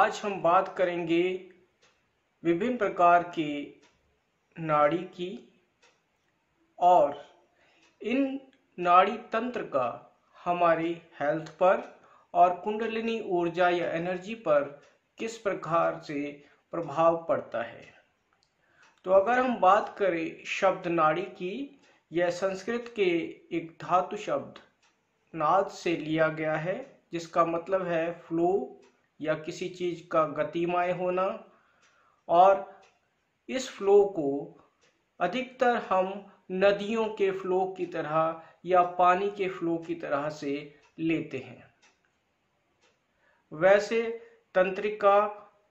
आज हम बात करेंगे विभिन्न प्रकार की नाड़ी की और इन नाड़ी तंत्र का हमारी हेल्थ पर और कुंडलिनी ऊर्जा या एनर्जी पर किस प्रकार से प्रभाव पड़ता है। तो अगर हम बात करें शब्द नाड़ी की, यह संस्कृत के एक धातु शब्द नाद से लिया गया है, जिसका मतलब है फ्लो या किसी चीज का गतिमय होना। और इस फ्लो को अधिकतर हम नदियों के फ्लो की तरह या पानी के फ्लो की तरह से लेते हैं। वैसे तंत्रिका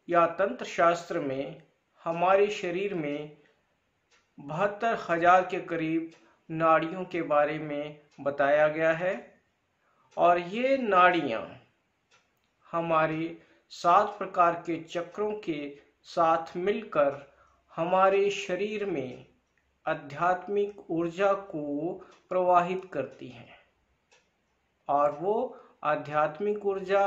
या तंत्र शास्त्र में हमारे शरीर में 72,000 के करीब नाड़ियों के बारे में बताया गया है और ये नाड़ियां हमारे 7 प्रकार के चक्रों के साथ मिलकर हमारे शरीर में आध्यात्मिक ऊर्जा को प्रवाहित करती हैं और वो आध्यात्मिक ऊर्जा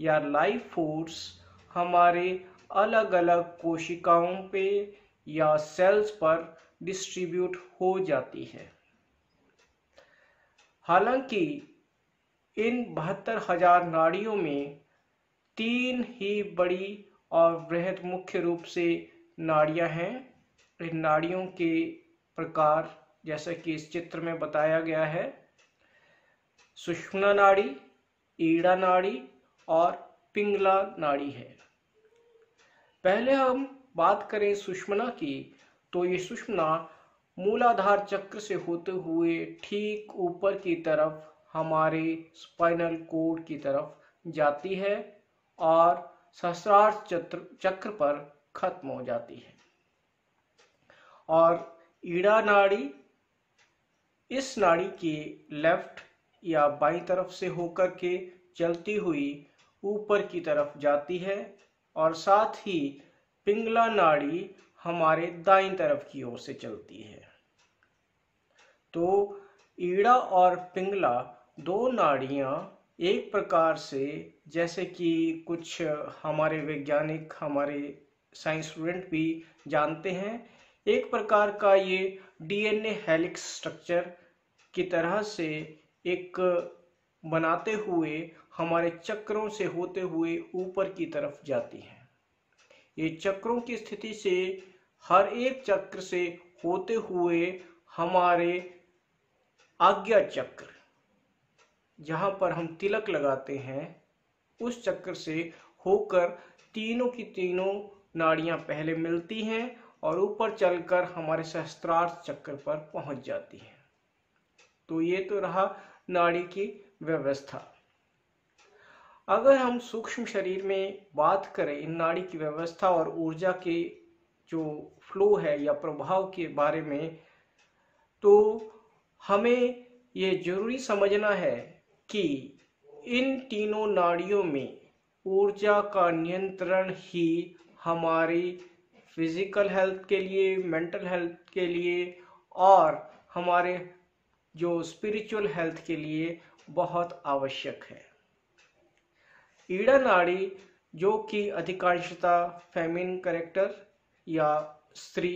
या लाइफ फोर्स हमारे अलग अलग कोशिकाओं पे या सेल्स पर डिस्ट्रीब्यूट हो जाती है। हालांकि इन 72,000 नाड़ियों में 3 ही बड़ी और बृहद मुख्य रूप से नाड़ियां हैं। इन नाड़ियों के प्रकार जैसा कि इस चित्र में बताया गया है, सुषुम्ना नाड़ी, ईड़ा नाड़ी और पिंगला नाड़ी है। पहले हम बात करें सुषुम्ना की, तो ये सुषुम्ना मूलाधार चक्र से होते हुए ठीक ऊपर की तरफ हमारे स्पाइनल कोड की तरफ जाती है और सहस्रार चक्र पर खत्म हो जाती है। और ईड़ा नाड़ी, इस नाड़ी की लेफ्ट या बाईं तरफ से होकर के चलती हुई ऊपर की तरफ जाती है और साथ ही पिंगला नाड़ी हमारे दाईं तरफ की ओर से चलती है। तो ईड़ा और पिंगला दो नाड़ियां एक प्रकार से, जैसे कि कुछ हमारे वैज्ञानिक, हमारे साइंस स्टूडेंट भी जानते हैं, एक प्रकार का ये डीएनए हेलिक्स स्ट्रक्चर की तरह से एक बनाते हुए हमारे चक्रों से होते हुए ऊपर की तरफ जाती हैं। ये चक्रों की स्थिति से हर एक चक्र से होते हुए हमारे आज्ञा चक्र, जहां पर हम तिलक लगाते हैं, उस चक्र से होकर तीनों की तीनों नाड़ियां पहले मिलती हैं और ऊपर चलकर हमारे सहस्त्रार चक्र पर पहुंच जाती हैं। तो ये तो रहा नाड़ी की व्यवस्था। अगर हम सूक्ष्म शरीर में बात करें इन नाड़ी की व्यवस्था और ऊर्जा के जो फ्लो है या प्रभाव के बारे में, तो हमें ये जरूरी समझना है कि इन तीनों नाड़ियों में ऊर्जा का नियंत्रण ही हमारी फिजिकल हेल्थ के लिए, मेंटल हेल्थ के लिए और हमारे जो स्पिरिचुअल हेल्थ के लिए बहुत आवश्यक है। ईड़ा नाड़ी, जो कि अधिकांशतः फेमिनिन कैरेक्टर या स्त्री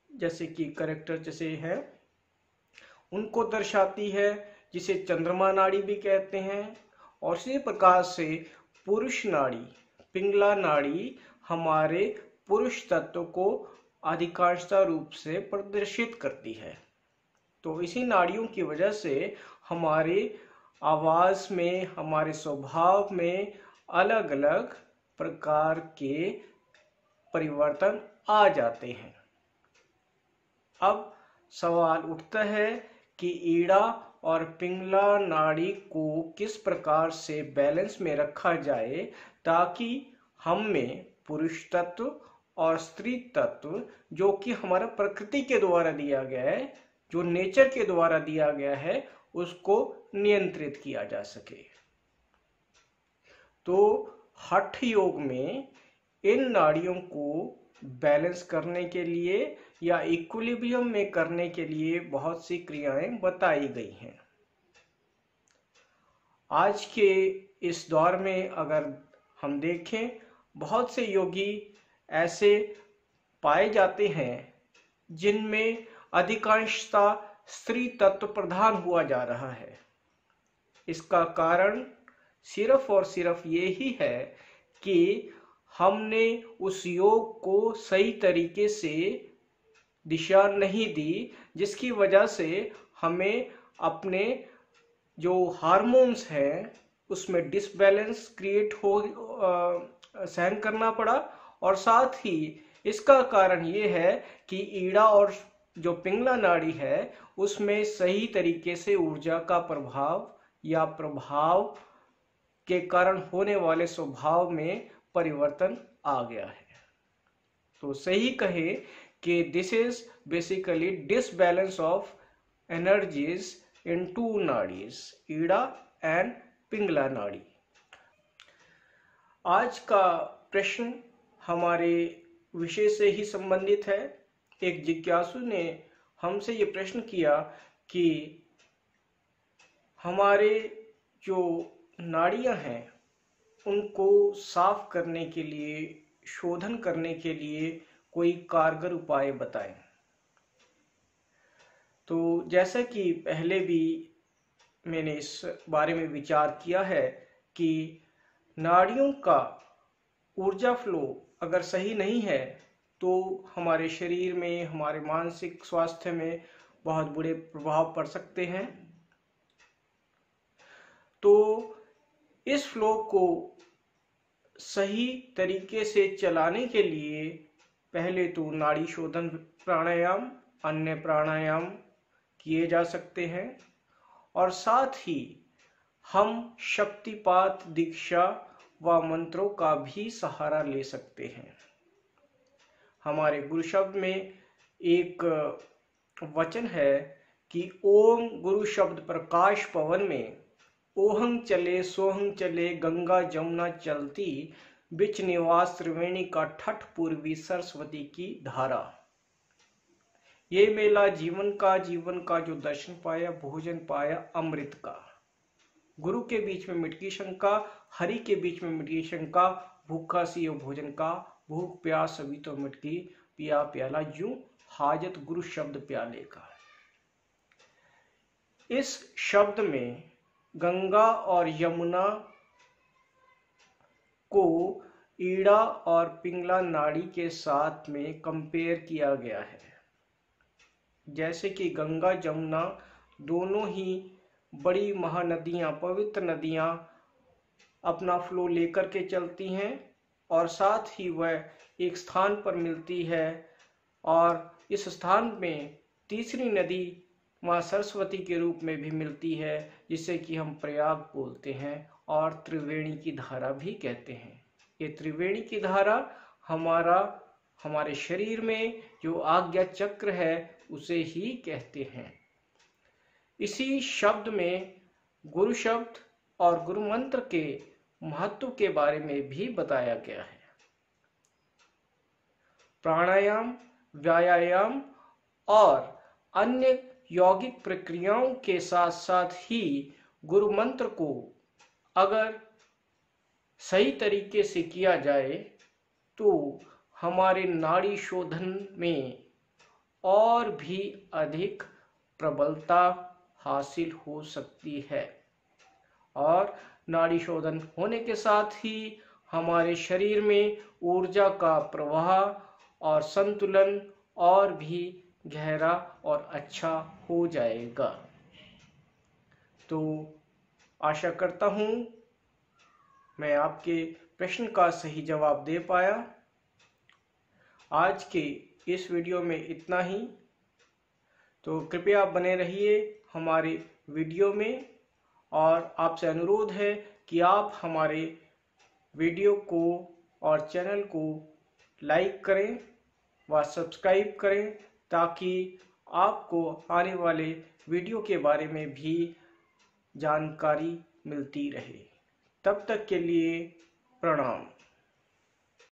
जैसे कि कैरेक्टर जैसे है, उनको दर्शाती है, जिसे चंद्रमा नाड़ी भी कहते हैं। और इसी प्रकार से पुरुष नाड़ी, पिंगला नाड़ी, हमारे पुरुष तत्व को अधिकांशतः रूप से प्रदर्शित करती है। तो इसी नाड़ियों की वजह से हमारे आवाज में, हमारे स्वभाव में अलग अलग प्रकार के परिवर्तन आ जाते हैं। अब सवाल उठता है कि ईड़ा और पिंगला नाड़ी को किस प्रकार से बैलेंस में रखा जाए ताकि हम में पुरुष तत्व और स्त्री तत्व, जो कि हमारा प्रकृति के द्वारा दिया गया है, जो नेचर के द्वारा दिया गया है, उसको नियंत्रित किया जा सके। तो हठ योग में इन नाड़ियों को बैलेंस करने के लिए या इक्विलिब्रियम में करने के लिए बहुत सी क्रियाएं बताई गई हैं। आज के इस दौर में अगर हम देखें, बहुत से योगी ऐसे पाए जाते हैं जिनमें अधिकांशता स्त्री तत्व प्रधान हुआ जा रहा है। इसका कारण सिर्फ और सिर्फ ये ही है कि हमने उस योग को सही तरीके से दिशा नहीं दी, जिसकी वजह से हमें अपने जो हार्मोन्स हैं उसमें डिसबैलेंस क्रिएट हो सहन करना पड़ा। और साथ ही इसका कारण ये है कि ईड़ा और जो पिंगला नाड़ी है उसमें सही तरीके से ऊर्जा का प्रभाव या प्रभाव के कारण होने वाले स्वभाव में परिवर्तन आ गया है। तो सही कहे कि this is basically disbalance of energies in two नाड़ीज, ईड़ा एंड पिंगला नाड़ी। आज का प्रश्न हमारे विषय से ही संबंधित है। एक जिज्ञासु ने हमसे ये प्रश्न किया कि हमारे जो नाड़ियां हैं उनको साफ करने के लिए, शोधन करने के लिए कोई कारगर उपाय बताएं। तो जैसा कि पहले भी मैंने इस बारे में विचार किया है कि नाड़ियों का ऊर्जा फ्लो अगर सही नहीं है तो हमारे शरीर में, हमारे मानसिक स्वास्थ्य में बहुत बुरे प्रभाव पड़ सकते हैं। तो इस फ्लो को सही तरीके से चलाने के लिए पहले तो नाड़ी शोधन प्राणायाम, अन्य प्राणायाम किए जा सकते हैं और साथ ही हम शक्तिपात, दीक्षा व मंत्रों का भी सहारा ले सकते हैं। हमारे गुरु शब्द में एक वचन है कि ओम गुरु शब्द प्रकाश पवन में, ओहं चले सोहं चले गंगा जमुना चलती, बिच निवास त्रिवेणी का ठठ पूर्वी सरस्वती की धारा। ये मेला जीवन का जो दर्शन पाया, भोजन पाया अमृत का। गुरु के बीच में मिटकी शंका, हरि के बीच में मिटकी शंका, भूखा सियो भोजन का, भूख प्यास सभी तो मिटकी, पिया प्याला यूं हाजत गुरु शब्द प्याले का। इस शब्द में गंगा और यमुना को ईड़ा और पिंगला नाड़ी के साथ में कंपेयर किया गया है। जैसे कि गंगा जमुना दोनों ही बड़ी महानदियां, पवित्र नदियां अपना फ्लो लेकर के चलती हैं और साथ ही वह एक स्थान पर मिलती है और इस स्थान में तीसरी नदी माँ सरस्वती के रूप में भी मिलती है, जिसे कि हम प्रयाग बोलते हैं और त्रिवेणी की धारा भी कहते हैं। ये त्रिवेणी की धारा हमारे शरीर में जो आज्ञा चक्र है उसे ही कहते हैं। इसी शब्द में गुरु शब्द और गुरु मंत्र के महत्व के बारे में भी बताया गया है। प्राणायाम, व्यायाम और अन्य यौगिक प्रक्रियाओं के साथ साथ ही गुरु मंत्र को अगर सही तरीके से किया जाए तो हमारे नाड़ी शोधन में और भी अधिक प्रबलता हासिल हो सकती है और नाड़ी शोधन होने के साथ ही हमारे शरीर में ऊर्जा का प्रवाह और संतुलन और भी गहरा और अच्छा हो जाएगा। तो आशा करता हूँ मैं आपके प्रश्न का सही जवाब दे पाया। आज के इस वीडियो में इतना ही। तो कृपया बने रहिए हमारे वीडियो में और आपसे अनुरोध है कि आप हमारे वीडियो को और चैनल को लाइक करें व सब्सक्राइब करें ताकि आपको आने वाले वीडियो के बारे में भी जानकारी मिलती रहे। तब तक के लिए प्रणाम।